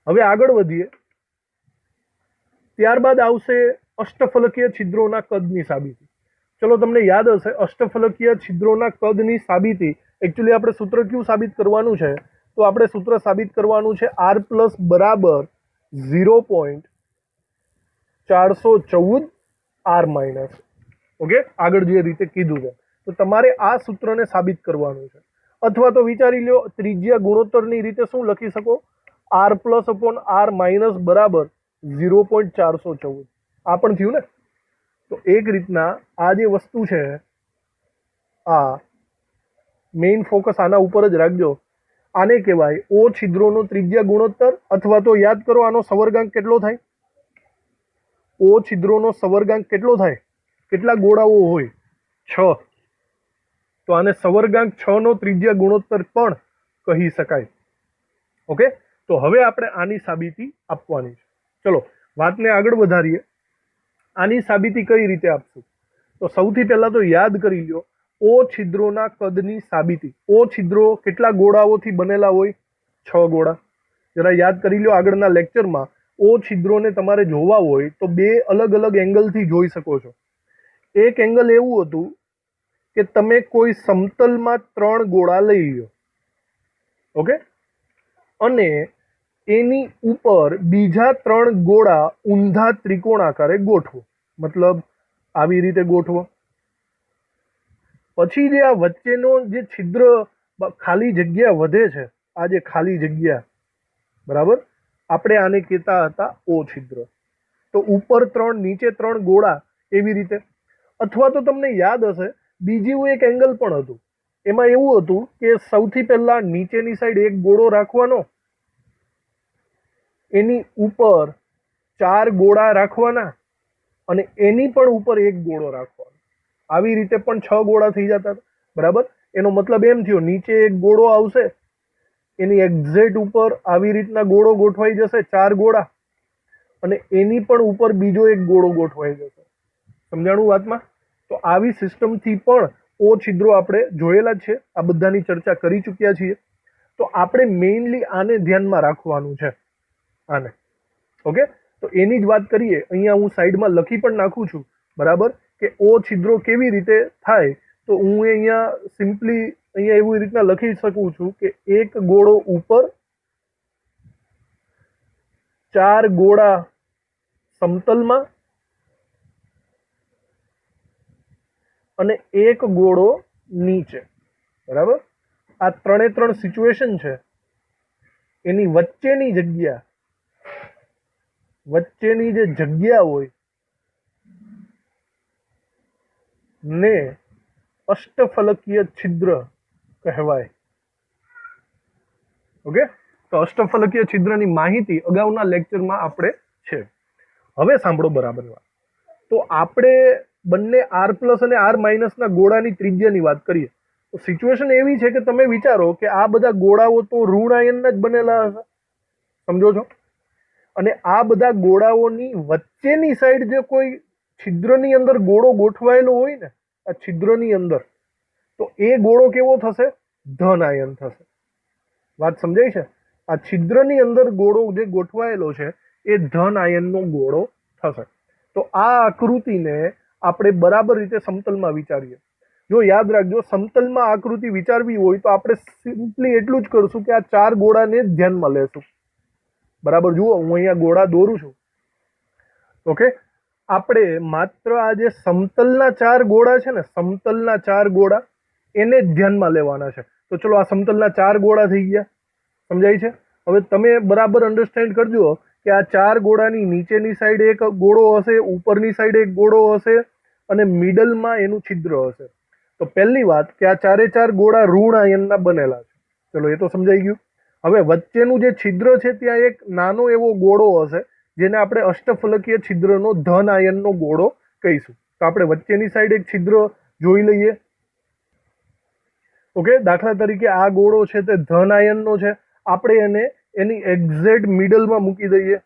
હવે આગળ વધીએ. ત્યારબાદ આવશે અષ્ટફલકીય છિદ્રોના કદની સાબિતી. ચલો, તમને યાદ હશે અષ્ટફલકીય છિદ્રોના કદની સાબિતી. એકચ્યુઅલી આપણે સૂત્ર કયું સાબિત કરવાનું છે? તો આપણે સૂત્ર સાબિત કરવાનું છે r પ્લસ બરાબર 0.414 r માઇનસ. ઓકે, આગળ જે રીતે કીધું છે તો તમારે આ સૂત્રને સાબિત કરવાનું છે. અથવા તો વિચારી લો, ત્રિજ્યા ગુણોત્તરની રીતે શું લખી શકો? r plus upon r minus બરાબર 0.414. આ પણ થયું ને. તો એક રીતના આ જે વસ્તુ છે, આ મેઇન ફોકસ આના ઉપર જ રાખજો. આને કહેવાય ઓ છિદ્રોનો ત્રિજ્યા ગુણોત્તર, અથવા તો યાદ કરો આનો સવર્ગાંક કેટલો થાય? ઓ છિદ્રોનો સવર્ગાંક કેટલો થાય? કેટલા ગોળાઓ હોય? 6. તો આને સવર્ગાંક 6 નો ત્રિજ્યા ગુણોત્તર પણ કહી શકાય. ઓકે, તો હવે આપણે આની સાબિતી આપવાની છે. ચલો, વાતને આગળ વધારીએ. આની સાબિતી કઈ રીતે આપશું? તો સૌથી પહેલા તો યાદ કરી લો ઓ છિદ્રોના કદની સાબિતી. ઓ છિદ્રો કેટલા ગોળાઓથી બનેલા હોય? 6 ગોળા. જરા યાદ કરી લો, આગળના લેક્ચરમાં ઓ છિદ્રોને તમારે જોવા હોય તો 2 અલગ અલગ એંગલથી જોઈ શકો છો. એક એંગલ એવું હતું કે તમે કોઈ સમતલમાં 3 ગોળા લઈ લો. ઓકે, અને એની ઉપર બીજા 3 ગોળા ઊંધા ત્રિકોણ આકારે ગોઠવો. મતલબ આવી રીતે ગોઠવો. પછી જે આ વચ્ચેનો જે છિદ્ર ખાલી જગ્યા વધે છે, આ જે ખાલી જગ્યા, બરાબર, આપણે આને કહેતા હતા ઓ છિદ્ર. તો ઉપર 3 નીચે 3 ગોળા એવી રીતે. અથવા તો તમને યાદ હશે બીજું એક એંગલ પણ હતું. એમાં એવું હતું કે સૌથી પહેલા નીચેની સાઈડ એક ગોળો રાખવાનો, એની ઉપર 4 ગોળા રાખવાના અને એની પણ ઉપર એક ગોળો રાખવાનો. આવી રીતે પણ 6 ગોળા થઈ જતા. બરાબર, એનો મતલબ એમ થયો નીચે એક ગોળો આવશે, એની એક્ઝેક્ટ ઉપર આવી રીતના ગોળો ગોઠવાઈ જશે, 4 ગોળા, અને એની પણ ઉપર બીજો એક ગોળો ગોઠવાઈ જશે. સમજાણું વાતમાં? તો આવી સિસ્ટમથી પણ ઓ છિદ્રો આપણે જોયેલા જ છે, આ બધાની ચર્ચા કરી ચૂક્યા છીએ. તો આપણે મેઇનલી આને ધ્યાનમાં રાખવાનું છે, આને. ઓકે, તો એની જ વાત કરીએ. અહીંયા હું સાઈડમાં લખી પણ નાખું છું, બરાબર, કે ઓ છિદ્રો કેવી રીતે થાય. તો હું અહીંયા સિમ્પલી અહીંયા એવી રીતના લખી શકું છું કે એક ગોળો ઉપર, 4 ગોળા સમતલમાં અને એક ગોળો નીચે. બરાબર, આ 3 સિચ્યુએશન છે. એની વચ્ચેની જે જગ્યા હોય ને અષ્ટફલકીય છિદ્ર કહેવાય. ઓકે, તો અષ્ટફલકીય છિદ્રની માહિતી અગાઉના લેક્ચરમાં આપણે છે. હવે સાંભળો બરાબર વાત. તો આપણે બંને R પ્લસ અને R માઇનસના ગોળાની ત્રિજ્યાની વાત કરીએ. તો સિચ્યુએશન એવી છે કે તમે વિચારો કે આ બધા ગોળાઓ તો ઋણ આયનના જ બનેલા હશે, સમજો છો? અને આ બધા ગોળાઓની વચ્ચેની સાઈડ જે કોઈ છિદ્રની અંદર ગોળો ગોઠવાયેલો હોય ને, આ છિદ્રની અંદર, તો એ ગોળો કેવો થશે? ધન આયન થશે. વાત સમજાય છે? આ છિદ્રની અંદર ગોળો જે ગોઠવાયેલો છે એ ધન આયનનો ગોળો થશે. તો આ આકૃતિને આપણે બરાબર રીતે સમતલમાં વિચારીએ. જો યાદ રાખજો, સમતલમાં આકૃતિ વિચારવી હોય તો આપણે સિમ્પલી એટલું જ કરશું કે આ 4 ગોળાને જ ધ્યાનમાં લેશું. બરાબર, જુઓ હું અહીંયા ગોળા દોરું છું. ઓકે, આપણે માત્ર આ જે સમતલના 4 ગોળા છે ને, સમતલના 4 ગોળા, એને જ ધ્યાનમાં લેવાના છે. તો ચલો, આ સમતલના 4 ગોળા થઈ ગયા. સમજાય છે? હવે તમે બરાબર અન્ડરસ્ટેન્ડ કરજો કે આ 4 ગોળાની નીચેની સાઈડ એક ગોળો હશે, ઉપરની સાઈડ એક ગોળો હશે, અને મિડલમાં એનું છિદ્ર હશે. તો પહેલી વાત કે આ 4 ગોળા ઋણ આયનના બનેલા છે. ચલો, એ તો સમજાઈ ગયું. હવે વચ્ચેનું જે છિદ્ર છે ત્યાં એક નાનો એવો ગોળો હશે જેને આપણે અષ્ટફલકીય છિદ્રનો ધન આયનનો ગોળો કહીશું. તો આપણે વચ્ચેની સાઈડ એક છિદ્ર જોઈ લઈએ. ઓકે, દાખલા તરીકે આ ગોળો છે તે ધન આયનનો છે. આપણે એને એની એક્ઝેક્ટ મિડલમાં મૂકી દઈએ.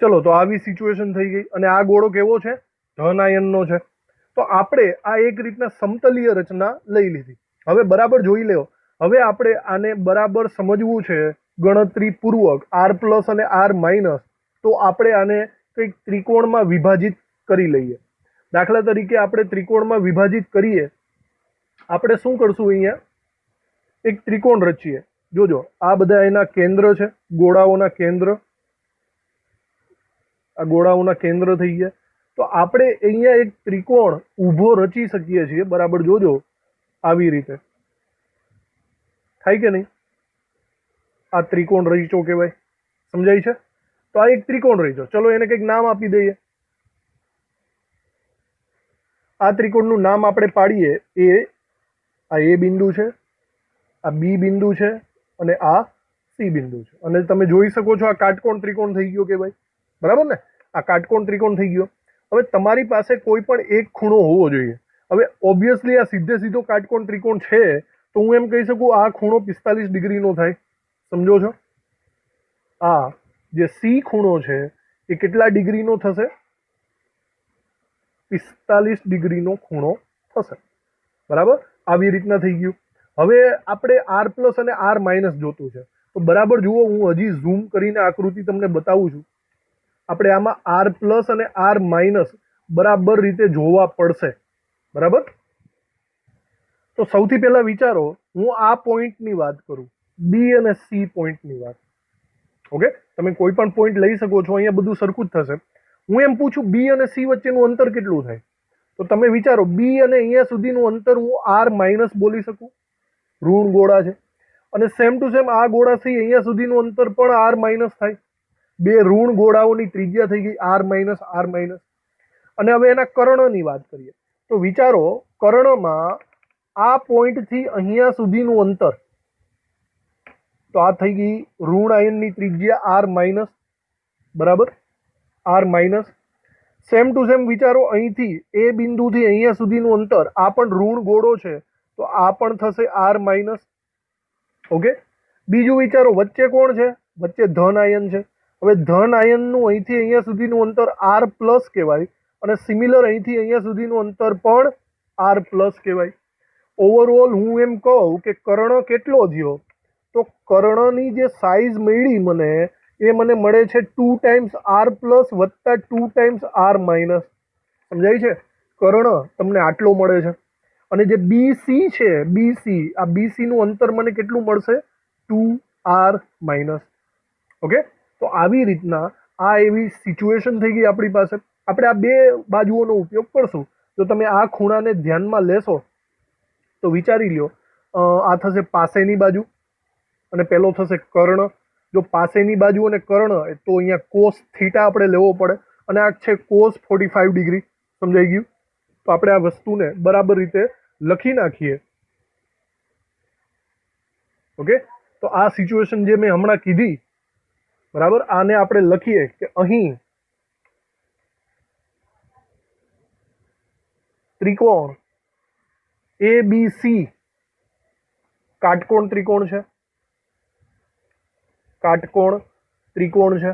ચલો, તો આવી સિચ્યુએશન થઈ ગઈ. અને આ ગોળો કેવો છે? ધન આયનનો છે. તો આપણે આ એક રીતના સમતલીય રચના લઈ લીધી. હવે બરાબર જોઈ લો. હવે આપણે આને બરાબર સમજવું છે ગણતરી પૂર્વક, R પ્લસ અને R માઇનસ. તો આપણે આને કંઈક ત્રિકોણમાં વિભાજિત કરી લઈએ. દાખલા તરીકે આપણે ત્રિકોણમાં વિભાજિત કરીએ. આપણે શું કરશું? અહીંયા એક ત્રિકોણ રચીએ. જોજો, આ બધા એના કેન્દ્ર છે, ગોળાઓના કેન્દ્ર. આ ગોળાઓના કેન્દ્ર થઈ ગયા. તો આપણે અહીંયા એક ત્રિકોણ ઊભો રચી શકીએ છીએ. બરાબર જોજો, આવી રીતે થાય કે નહીં? આ ત્રિકોણ રચો કહેવાય. સમજાય છે? તો આ એક ત્રિકોણ રચો. ચલો, એને કંઈક નામ આપી દઈએ. આ ત્રિકોણનું નામ આપણે પાડીએ એ. આ એ બિંદુ છે, આ બી બિંદુ છે, અને આ સી બિંદુ છે. અને તમે જોઈ શકો છો આ કાટકોણ ત્રિકોણ થઈ ગયો કે ભાઈ? બરાબર ને? આ કાટકોણ ત્રિકોણ થઈ ગયો. હવે તમારી પાસે કોઈ પણ એક ખૂણો હોવો જોઈએ. હવે ઓબ્વિયસલી આ સીધો કાટકોણ ત્રિકોણ છે, તો હું એમ કહી શકું આ ખૂણો 45 ડિગ્રીનો થાય. સમજો છો? આ જે સી ખૂણો છે એ કેટલા ડિગ્રીનો થશે? 45 ડિગ્રીનો ખૂણો થશે. બરાબર, આવી રીતના થઈ ગયું. હવે આપણે R પ્લસ અને R માઇનસ જોતું છે. તો બરાબર જુઓ, હું હજી ઝૂમ કરીને આકૃતિ તમને બતાવું છું. આપણે આમાં R પ્લસ અને R માઇનસ બરાબર રીતે જોવા પડશે. બરાબર, તો સૌથી પહેલા વિચારો, હું આ પોઈન્ટની વાત કરું, બી અને સી પોઈન્ટની વાત. ઓકે, તમે કોઈ પણ પોઈન્ટ લઈ શકો છો. અહીંયા બધું સરખું જ થશે. હું એમ પૂછું, બી અને સી વચ્ચેનું અંતર કેટલું થાય? તો તમે વિચારો, બી અને અહીંયા સુધીનું અંતર હું R માઇનસ બોલી શકું. ઋણ ગોળા છે. અને સેમ ટુ સેમ આ ગોળાથી અહીંયા સુધીનું અંતર પણ R માઇનસ થાય. બે ઋણ ગોળાઓની ત્રિજ્યા થઈ ગઈ R માઇનસ R માઇનસ. અને હવે એના કર્ણની વાત કરીએ. તો વિચારો, કર્ણમાં આ પોઈન્ટથી અહીંયા સુધીનું અંતર, તો આ થઈ ગઈ ઋણ આયનની ત્રિજ્યા R માઇનસ. બરાબર, R minus. Same to same વિચારો, અહીંથી એ બિંદુથી અહીંયા સુધીનું અંતર, આ પણ ઋણ ગોળો છે તો આ પણ થશે આર માઇનસ. ઓકે, બીજું વિચારો, વચ્ચે કોણ છે? વચ્ચે ધન આયન છે. હવે ધન આયનનું અહીંથી અહીંયા સુધીનું અંતર આર પ્લસ કહેવાય, અને સિમિલર અહીંથી અહીંયા સુધીનું અંતર પણ આર પ્લસ કહેવાય. ઓવરઓલ હું એમ કહું કે કર્ણ કેટલો થયો, તો કર્ણની જે સાઇઝ મળી મને, એ મને મળે છે 2 ટાઈમ્સ આર પ્લસ વત્તા 2 ટાઈમ્સ આર માઇનસ. સમજાય છે? કર્ણ તમને આટલો મળે છે. અને જે બીસી છે, બીસી, આ બીસીનું અંતર મને કેટલું મળશે? 2r minus. ઓકે, તો આવી રીતના આ એવી સિચ્યુએશન થઈ ગઈ આપણી પાસે. આપણે આ બે બાજુઓનો ઉપયોગ કરશું. જો તમે આ ખૂણાને ધ્યાનમાં લેશો તો વિચારી લ્યો, આ થશે પાસેની બાજુ અને પેલો થશે કર્ણ. જો પાસેની બાજુ અને કર્ણ, તો અહીંયા કોસ થીટા આપણે લેવો પડે, અને આ છે કોસ 45 ડિગ્રી. સમજાઈ ગયું? તો આપણે આ વસ્તુને બરાબર રીતે લખી નાખીએ. ઓકે, તો આ સિચ્યુએશન જે મેં હમણાં કીધી, બરાબર, આને આપણે લખીએ કે અહીં ત્રિકોણ ABC કાટકોણ ત્રિકોણ છે, કાટકોણ ત્રિકોણ છે,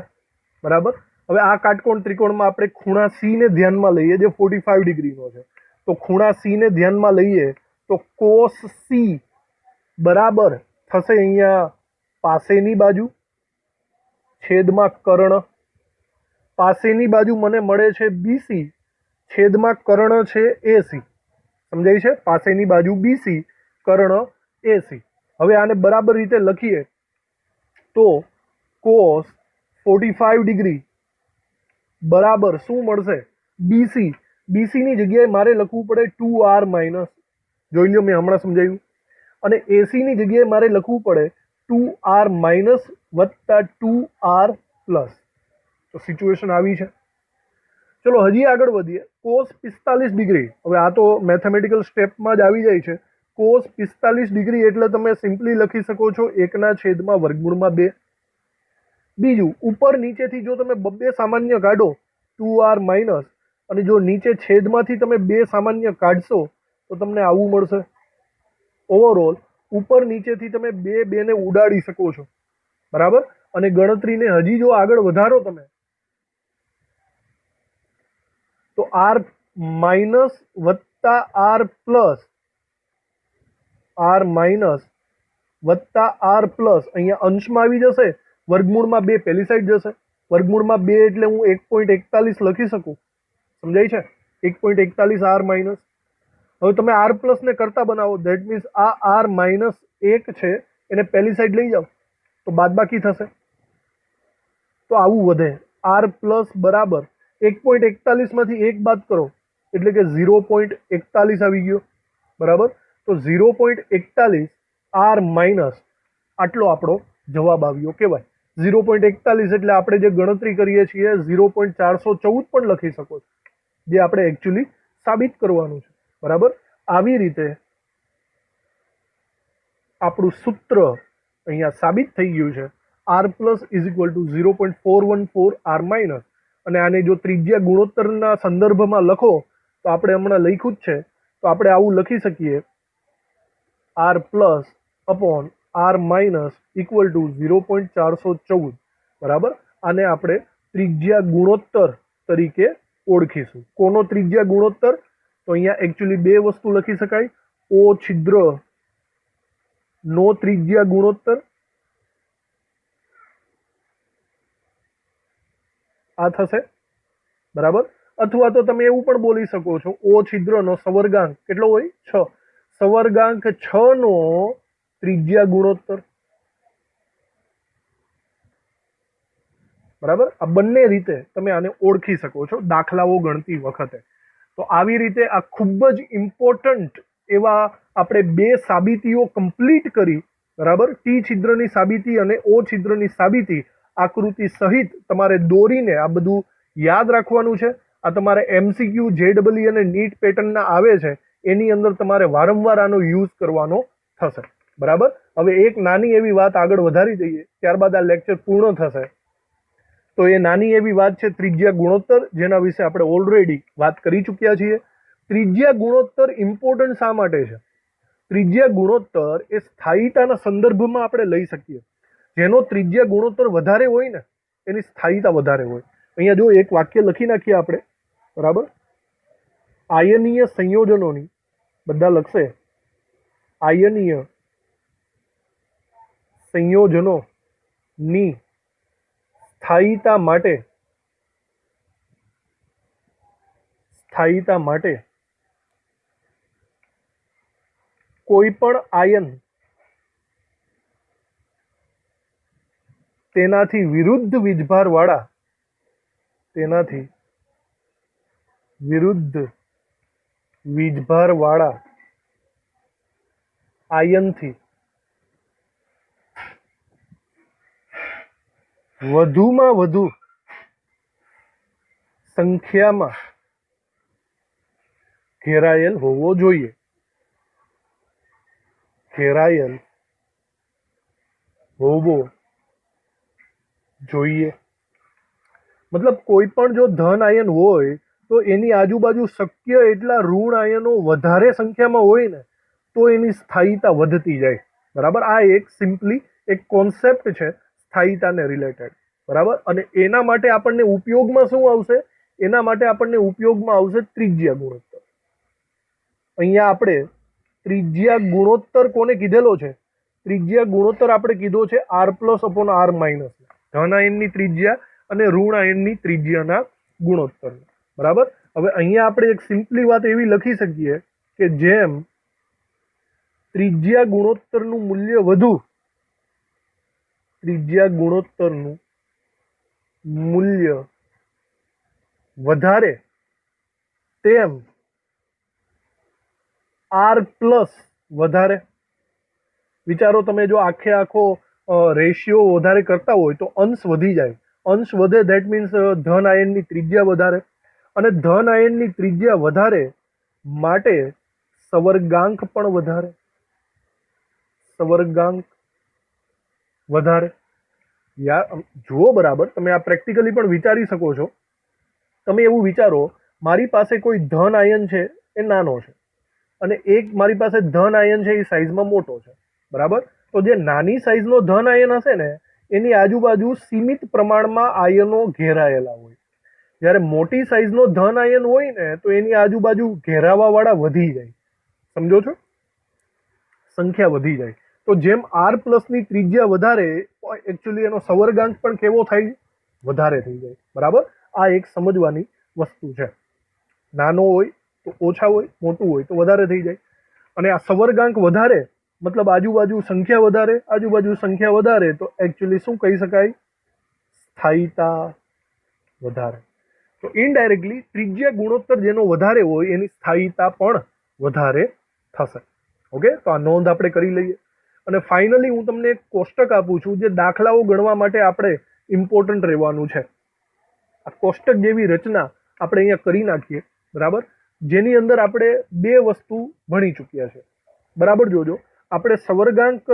બરાબર. હવે આ કાટકોણ ત્રિકોણમાં આપણે ખૂણા C ને ધ્યાનમાં લઈએ, જે 45 ડિગ્રીનો છે. તો ખૂણા C ને ધ્યાનમાં લઈએ તો કોસ C બરાબર થશે અહીંયા પાસેની બાજુ છેદમાં કર્ણ. પાસેની બાજુ મને મળે છે BC, છેદમાં કર્ણ છે AC. સમજાય છે? પાસેની બાજુ BC, કર્ણ AC. હવે આને બરાબર રીતે લખીએ તો કોસ 45 ડિગ્રી બરાબર શું મળશે? BC. BC ની જગ્યાએ મારે લખવું પડે 2r માઇનસ. જોઈ લો, મેં હમણાં સમજાવ્યું. અને AC ની જગ્યાએ મારે લખવું પડે 2r માઇનસ વત્તા 2r પ્લસ. તો સિચ્યુએશન આવી છે. ચલો હજી આગળ વધીએ. Cos 45 degree. હવે આ તો મેથેમેટિકલ સ્ટેપમાં જ આવી જાય છે. કોસ 45 ડિગ્રી એટલે તમે સિમ્પલી લખી શકો છો 1/√2. બીજું, ઉપર નીચેથી જો તમે બે સામાન્ય કાઢો 2r માઇનસ, અને જો નીચે છેદમાંથી તમે બે સામાન્ય કાઢશો તો તમને આવું મળશે. ઓવરઓલ ઉપર નીચેથી તમે બેને ઉડાડી શકો છો, બરાબર. અને ગણતરીને હજી જો આગળ વધારો તમે, તો આર માઇનસ વત્તા આર પ્લસ, આર માઇનસ વત્તા આર પ્લસ, અહીંયા અંશમાં આવી જશે, વર્ગમૂળમાં 2 પેલી સાઈડ જશે. વર્ગમૂળમાં 2 એટલે હું 1.41 લખી શકું. સમજાય છે? 1.41 આર માઇનસ. હવે તમે આર પ્લસ ને કરતા બનાવો, ધેટ મીન્સ આ આર માઇનસ 1 છે, એને પહેલી સાઈડ લઈ જાઓ તો બાદબાકી થશે. તો આવું વધે. આર પ્લસ બરાબર 1.41 માંથી 1 બાદ કરો એટલે કે 0.41 આવી ગયો, બરાબર. તો 0.41 આર માઇનસ આટલો આપણો જવાબ આવ્યો કહેવાય. 0.41 એટલે આપણે જે ગણતરી કરીએ છીએ 0.414 પણ લખી શકો છો, જે આપણે એકચ્યુઅલી સાબિત કરવાનું છે, બરાબર. આવી રીતે આપણું સૂત્ર અહીંયા સાબિત થઈ ગયું છે. R plus is equal to 0.414 R minus. અને આને જો ત્રિજ્યા ગુણોત્તરના સંદર્ભમાં લખો તો આપણે હમણાં લખ્યું જ છે, તો આપણે આવું લખી શકીએ, R plus upon R minus equal to 0.414, બરાબર. આને આપણે ત્રિજ્યા ગુણોત્તર તરીકે ઓળખીશું. કોનો ત્રિજ્યા ગુણોત્તર? તો અહીંયા એકચ્યુઅલી બે વસ્તુ લખી શકાય. ઓ છિદ્ર નો ત્રિજ્યા ગુણોત્તર, આ થશે, બરાબર. અથવા તો તમે એવું પણ બોલી શકો છો, ઓ છિદ્રનો સવર્ગાંક કેટલો હોય? 6. સવર્ગાંક 6 નો ત્રિજ્યા ગુણોત્તર, બરાબર. આ બંને રીતે તમે આને ઓળખી શકો છો દાખલાઓ ગણતી વખતે. તો આવી રીતે આ ખૂબ જ ઇમ્પોર્ટન્ટ એવા આપણે બે સાબિતીઓ કમ્પ્લીટ કરી, બરાબર. ટી છિદ્રની સાબિતી અને ઓ છિદ્રની સાબિતી આકૃતિ સહિત તમારે દોરીને આ બધું યાદ રાખવાનું છે. આ તમારે MCQ, JEE અને નીટ પેટર્નના આવે છે, એની અંદર તમારે વારંવાર આનો યુઝ કરવાનો થશે, બરાબર. હવે એક નાની એવી વાત આગળ વધારી દઈએ, ત્યારબાદ આ લેક્ચર પૂર્ણ થશે. તો એ નાની એવી વાત છે ત્રિજ્યા ગુણોત્તર, જેના વિશે આપણે ઓલરેડી વાત કરી ચૂક્યા છીએ. ત્રિજ્યા ગુણોત્તર ઇમ્પોર્ટન્ટ શા માટે છે? ત્રિજ્યા ગુણોત્તર એ સ્થાયીતાના સંદર્ભમાં આપણે લઈ શકીએ. જેનો ત્રિજ્યા ગુણોત્તર વધારે હોય ને એની સ્થાયીતા વધારે હોય. અહીંયા જો એક વાક્ય લખી નાખીએ આપણે, બરાબર. આયનીય સંયોજનોની, બધા લખશે, આયનીય સંયોજનોની સ્થાયીતા માટે કોઈ પણ આયન તેનાથી વિરુદ્ધ વીજભારવાળા આયનથી વધુમાં વધુ સંખ્યામાં ઘેરાયેલ હોવો જોઈએ. મતલબ કોઈ પણ જો ધન આયન હોય તો એની આજુબાજુ શક્ય એટલા ઋણ આયનો વધારે સંખ્યામાં હોય ને તો એની સ્થાયીતા વધતી જાય. બરાબર. આ એક સિમ્પલી એક કોન્સેપ્ટ છે સ્થાયીતાને રિલેટેડ. બરાબર. અને એના માટે આપણને ઉપયોગમાં શું આવશે? એના માટે આપણને ઉપયોગમાં આવશે ત્રિજ્યા ગુણોત્તર. અહીંયા આપણે ત્રિજ્યા ગુણોત્તર કોને કીધેલો છે? ત્રિજ્યા ગુણોત્તર આપણે કીધો છે R+/R-. ધન આયનની ત્રિજ્યા અને ઋણ આયનની ત્રિજ્યાના ગુણોત્તર. બરાબર. હવે અહીંયા આપણે એક સિમ્પલી વાત એવી લખી શકીએ કે જેમ ત્રિજ્યા ગુણોત્તરનું મૂલ્ય વધુ, તેમ R+ વધારે. વિચારો તમે, જો આખો રેશિયો વધારે કરતા હોય તો અંશ વધી જાય. અંશ વધે ધેટ મીન્સ ધન આયનની ત્રિજ્યા વધારે, અને ધન આયનની ત્રિજ્યા વધારે માટે સવર્ગાંક પણ વધારે. જુઓ બરાબર, તમે આ પ્રેક્ટિકલી પણ વિચારી શકો છો. તમે એવું વિચારો, મારી પાસે કોઈ ધન આયન છે એ નાનો છે, અને એક મારી પાસે ધન આયન છે એ સાઇઝમાં મોટો છે. બરાબર. તો જે નાની સાઇઝનો ધન આયન હશે ને એની આજુબાજુ સીમિત પ્રમાણમાં આયનો ઘેરાયેલા હોય. જ્યારે મોટી સાઇઝનો ધન આયન હોય ને તો એની આજુબાજુ ઘેરાવાવાળા વધી જાય. સમજો છો? સંખ્યા વધી જાય. તો જેમ R+ ની ત્રિજ્યા વધારે, એકચ્યુઅલી એનો સવર્ગાંક પણ કેવો થાય? વધારે થઈ જાય. બરાબર. આ એક સમજવાની વસ્તુ છે. નાનો હોય તો ઓછા હોય, મોટું હોય તો વધારે થઈ જાય. અને આ સવર્ગાંક વધારે મતલબ આજુબાજુ સંખ્યા વધારે, તો એકચ્યુઅલી શું કહી શકાય? સ્થાયીતા વધારે. તો ઇનડાયરેક્ટલી ત્રિજ્યા ગુણોત્તર જેનો વધારે હોય એની સ્થાયીતા પણ વધારે થશે. ઓકે, તો આ નોંધ આપણે કરી લઈએ. અને ફાઇનલી હું તમને એક કોષ્ટક આપું છું જે દાખલાઓ ગણવા માટે આપણે ઇમ્પોર્ટન્ટ રહેવાનું છે. આ કોષ્ટક જેવી રચના આપણે અહીંયા કરી નાખીએ. બરાબર. જેની અંદર આપણે 2 વસ્તુ ભણી ચૂક્યા છે. બરાબર. જોજો, આપણે સવર્ગાંક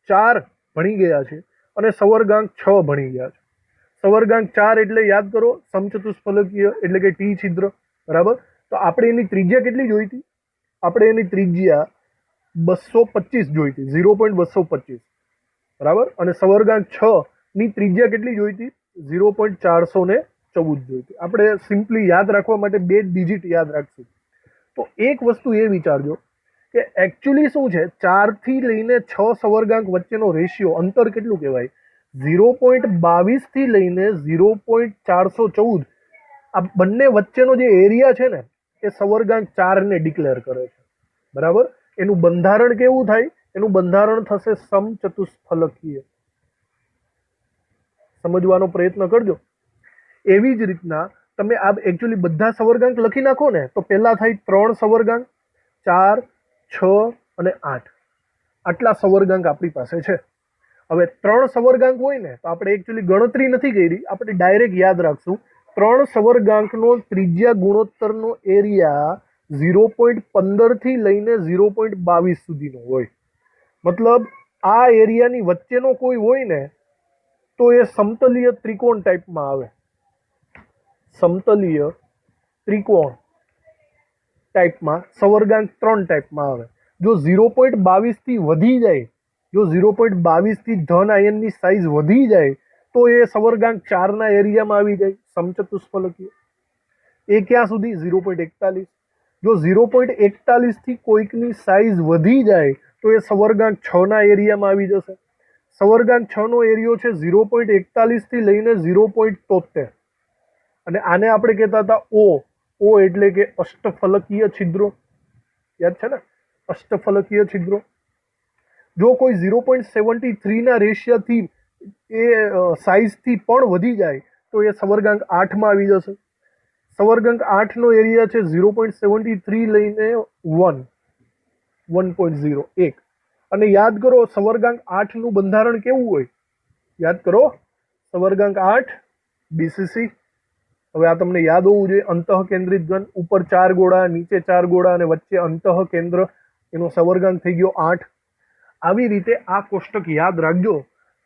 4 ભણી ગયા છે અને સવર્ગાંક 6 ભણી ગયા છે. સવર્ગાંક 4 એટલે યાદ કરો, સમચતુષ્ફલકીય એટલે કે ટી છિદ્ર. બરાબર. તો આપણે એની ત્રિજ્યા કેટલી જોઈ હતી? આપણે એની ત્રિજ્યા 225 જોઈ હતી, 0.225. બરાબર. અને સવર્ગાંક 6 ની ત્રિજ્યા કેટલી જોઈ હતી? 0.414 જોઈ હતી. આપણે સિમ્પલી યાદ રાખવા માટે 2 ડિજિટ યાદ રાખશું. તો એક વસ્તુ એ વિચારજો કે એકચ્યુઅલી શું છે, 4 થી લઈને 6 સવર્ગાંક વચ્ચેનો રેશિયો, અંતર કેટલું કહેવાય? 0.22 થી લઈને 0.414. આ બંને વચ્ચેનો જે એરિયા છે ને એ સવર્ગાંક 4 ને ડિક્લેર કરે છે. બરાબર. એનું બંધારણ કેવું થાય? એનું બંધારણ થશે સમચતુષ્ફલકીય. સમજવાનો પ્રયત્ન કરજો. એવી જ રીતના તમે આ એકચ્યુઅલી બધા સવર્ગાંક લખી નાખો ને તો પહેલા થાય 3 સવર્ગાંક, 4, 6 અને 8. આટલા સવર્ગાંક આપણી પાસે છે. હવે 3 સવર્ગાંક હોય ને તો આપણે એકચ્યુઅલી ગણતરી નથી કરી, આપણે ડાયરેક્ટ યાદ રાખશું. 3 સવર્ગાંકનો ત્રિજ્યા ગુણોત્તરનો એરિયા 0.15 થી લઈને 0.22 સુધીનો હોય. મતલબ આ એરિયાની વચ્ચેનો કોઈ હોય ને તો એ સમતલીય ત્રિકોણ ટાઈપમાં આવે. સમતલીય ત્રિકોણ ટાઈપમાં સવર્ગાંક 3 ટાઈપમાં આવે. જો 0.22 થી વધી જાય, જો 0.22 થી ધન આયનની સાઇઝ વધી જાય તો એ સવર્ગાંક 4ના એરિયામાં આવી જાય સમચતુષ્ફલકીય. એ ક્યાં સુધી? 0.41. જો 0.41 થી કોઈકની સાઇઝ વધી જાય તો એ સવર્ગાંક 6ના એરિયામાં આવી જશે. સવર્ગાંક 6નો એરિયો છે 0.41 થી લઈને 0.73. અને આને આપણે કહેતા હતા ઓ એટલે કે અષ્ટફલકીય છિદ્રો. યાદ છે ને? અષ્ટફલકીય છિદ્રો. જો કોઈ 0.73ના રેશિયાથી એ સાઇઝથી પણ વધી જાય તો એ સવર્ગાંક 8માં આવી જશે. સવર્ગાંક 8નો એરિયા છે 0.73 લઈને 1.01. અને યાદ કરો સવર્ગાંક 8નું બંધારણ કેવું હોય? યાદ કરો, સવર્ગાંક 8 બીસીસી. હવે આ તમને યાદ હોવું જોઈએ. અંતઃકેન્દ્રિત ઘન, ઉપર 4 ગોળા, નીચે 4 ગોળા અને વચ્ચે અંતઃકેન્દ્ર, એનો સવર્ગાંક થઈ ગયો 8. આવી રીતે આ કોષ્ટક યાદ રાખજો.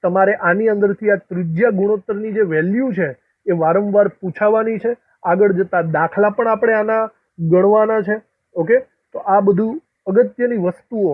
તમારે આની અંદરથી આ ત્રિજ્યા ગુણોત્તરની જે વેલ્યુ છે એ વારંવાર પૂછાવાની છે. આગળ જતા દાખલા પણ આપણે આના ગણવાના છે. ઓકે, તો આ બધું અગત્યની વસ્તુઓ